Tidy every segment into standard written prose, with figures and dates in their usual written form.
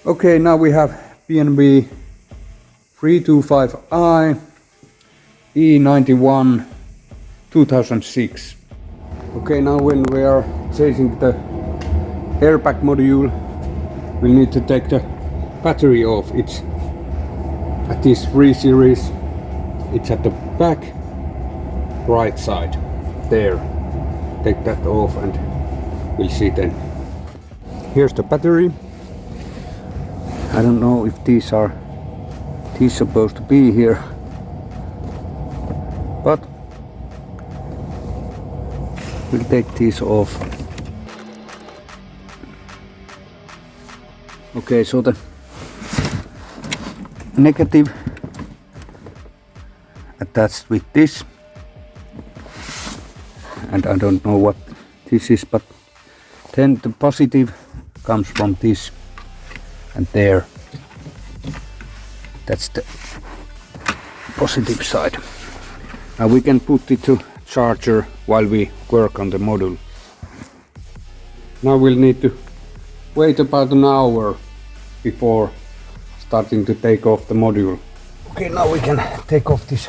Okay, now we have BNB 325i E91 2006. Okay, now when we are changing the airbag module, we need to take the battery off. It's at this 3 series, it's at the back right side there. Take that off and we'll see then. Here's the battery. I don't know if these are supposed to be here, but we'll take these off. Okay, so the negative attached with this, and I don't know what this is, but then the positive comes from this and there. That's the positive side. Now we can put it to charger while we work on the module. Now we'll need to wait about an hour before starting to take off the module. Okay, now we can take off this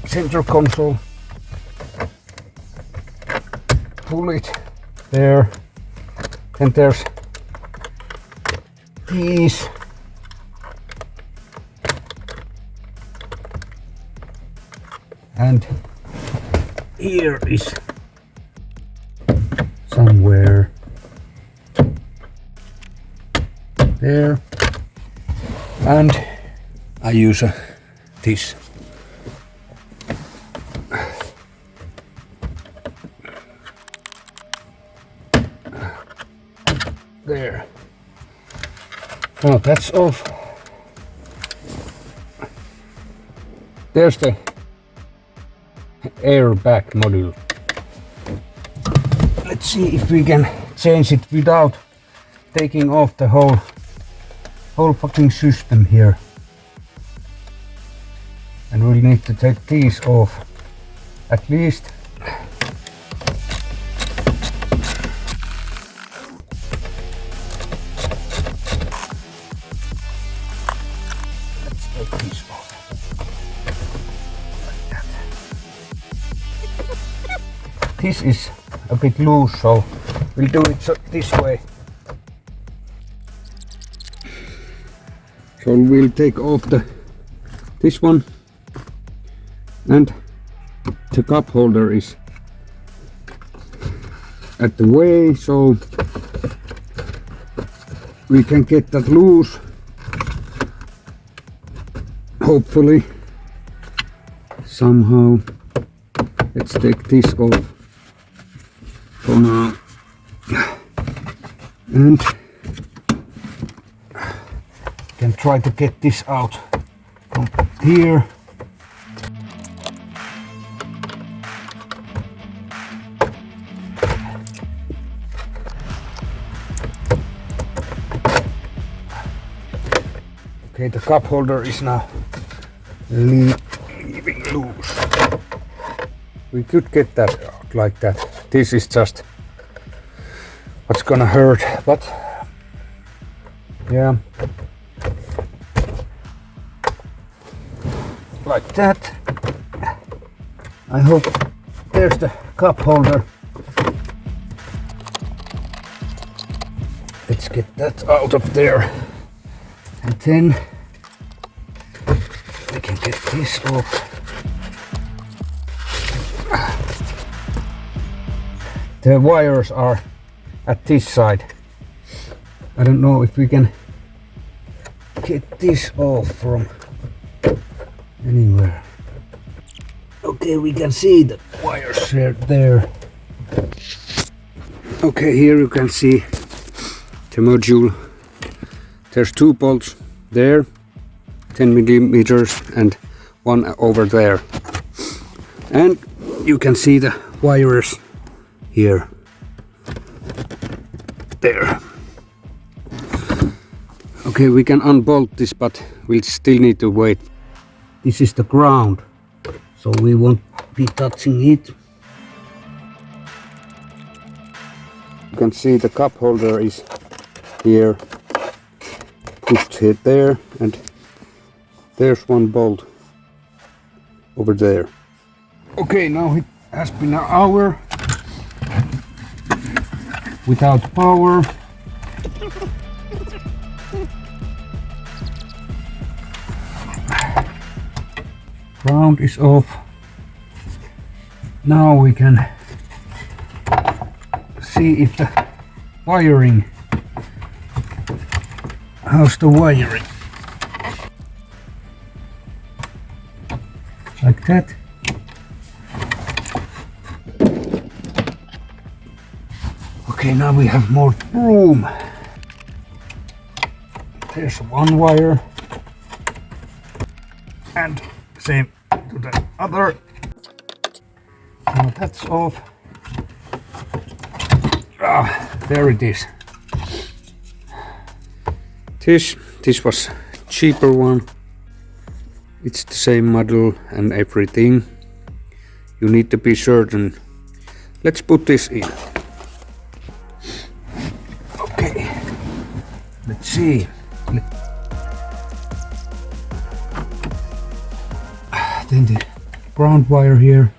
center console. Pull it there. Then there's these. And here is somewhere there, and I use this. There. Oh, that's off. There's the airbag module. Let's see if we can change it without taking off the whole fucking system here. And we'll need to take these off at least. Let's take these off. This is a bit loose, so we'll do it this way. So we'll take off this one, and the cup holder is at the way, so we can get that loose. Hopefully, somehow. Let's take this off for now, and can try to get this out from here. Okay, the cup holder is now leaving loose. We could get that out like that. This is just what's gonna hurt, but yeah, like that. I hope there's the cup holder. Let's get that out of there, and then we can get this off. The wires are at this side. I don't know if we can get this off from anywhere. Okay, we can see the wires there. Okay, here you can see the module. There's 2 bolts there, 10 millimeters, and 1 over there. And you can see the wires here. There. Okay, we can unbolt this, but we'll still need to wait. This is the ground, so we won't be touching it. You can see the cup holder is here, put it there, and there's one bolt over there. Okay, now it has been an hour without power. Ground is off. Now we can see if the wiring, how's the wiring? Like that. Okay, now we have more room. There's one wire, and same to the other. Now that's off. There it is. This was cheaper one. It's the same model and everything. You need to be certain. Let's put this in. Okay. Let's see. Then the ground wire here.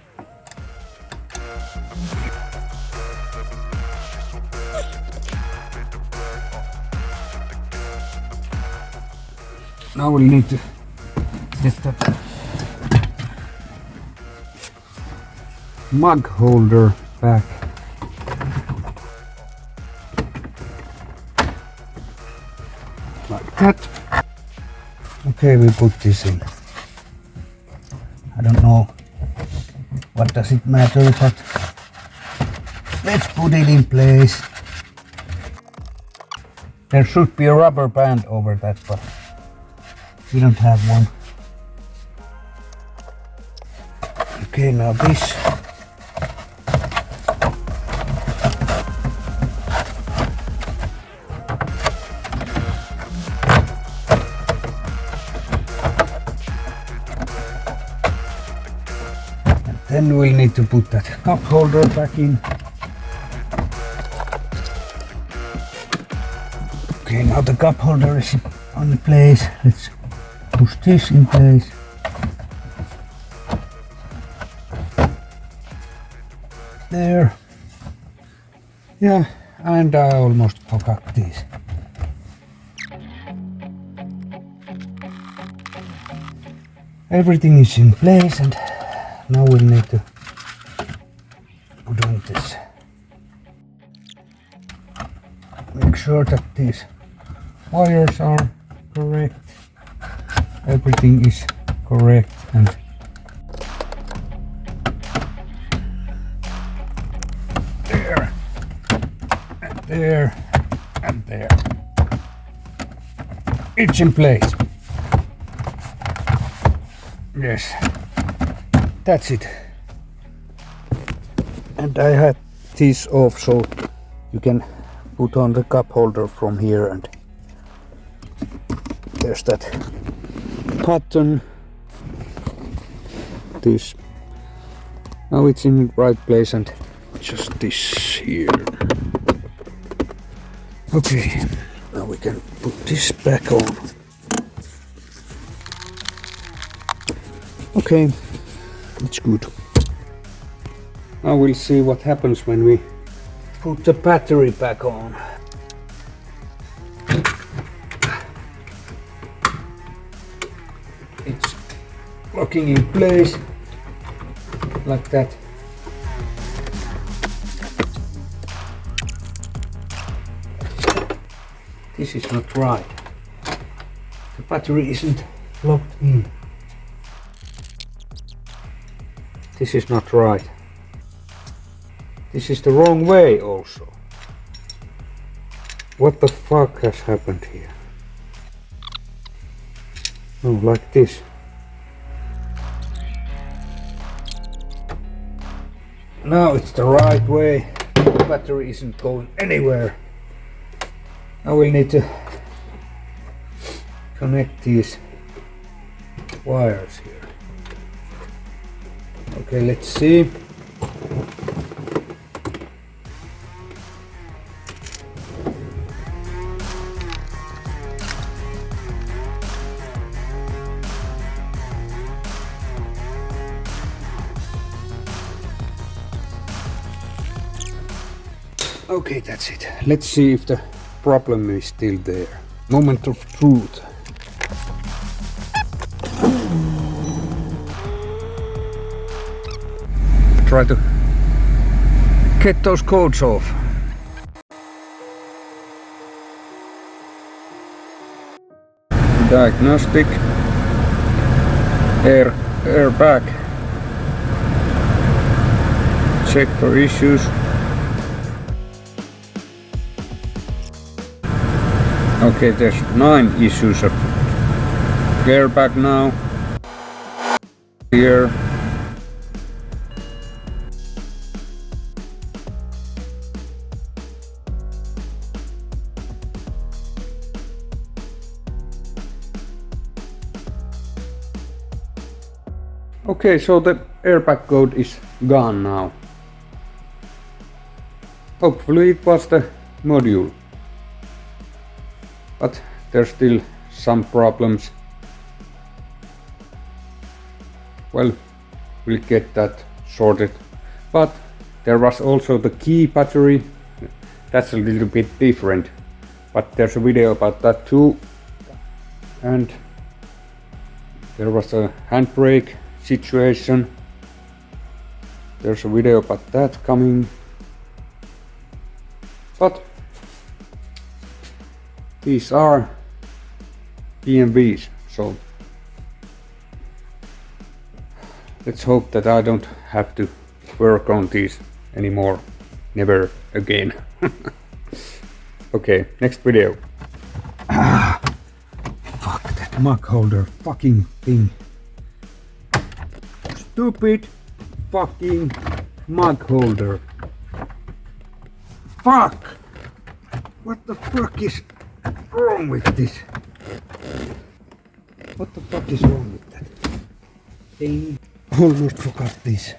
Now we'll need to get that mug holder back. Like that. Okay, we put this in. I don't know what does it matter, but let's put it in place. There should be a rubber band over that, but we don't have one. Okay, now this. And then we'll need to put that cup holder back in. Okay, now the cup holder is on place. Let's push this in place. There. Yeah, and I almost forgot this. Everything is in place, and now we need to put on this. Make sure that these wires are correct. Everything is correct, and there, and there, and there. It's in place. Yes, that's it. And I had this off so you can put on the cup holder from here, and there's that button. This. Now it's in the right place, and just this here. Okay, now we can put this back on. Okay, it's good. Now we'll see what happens when we put the battery back on. It's locking in place like that. This is not right. The battery isn't locked in. This is not right. This is the wrong way also. What the fuck has happened here? Oh, like this. Now it's the right way. The battery isn't going anywhere. Now we'll need to connect these wires here. Okay, let's see. Okay, that's it. Let's see if the problem is still there. Moment of truth. Try to get those codes off. Diagnostic. Airbag. Check for issues. Okay, there's 9 issues of airbag now. Here. Okay, so the airbag code is gone now. Hopefully it was the module. But there's still some problems. Well, we'll get that sorted. But there was also the key battery. That's a little bit different. But there's a video about that too. And there was a handbrake situation. There's a video about that coming. But these are PMVs, so let's hope that I don't have to work on these anymore. Never again. Okay, next video. Fuck that mug holder fucking thing. Stupid fucking mug holder. Fuck! What the fuck is wrong with this? What the fuck is wrong with that thing? Almost forgot this.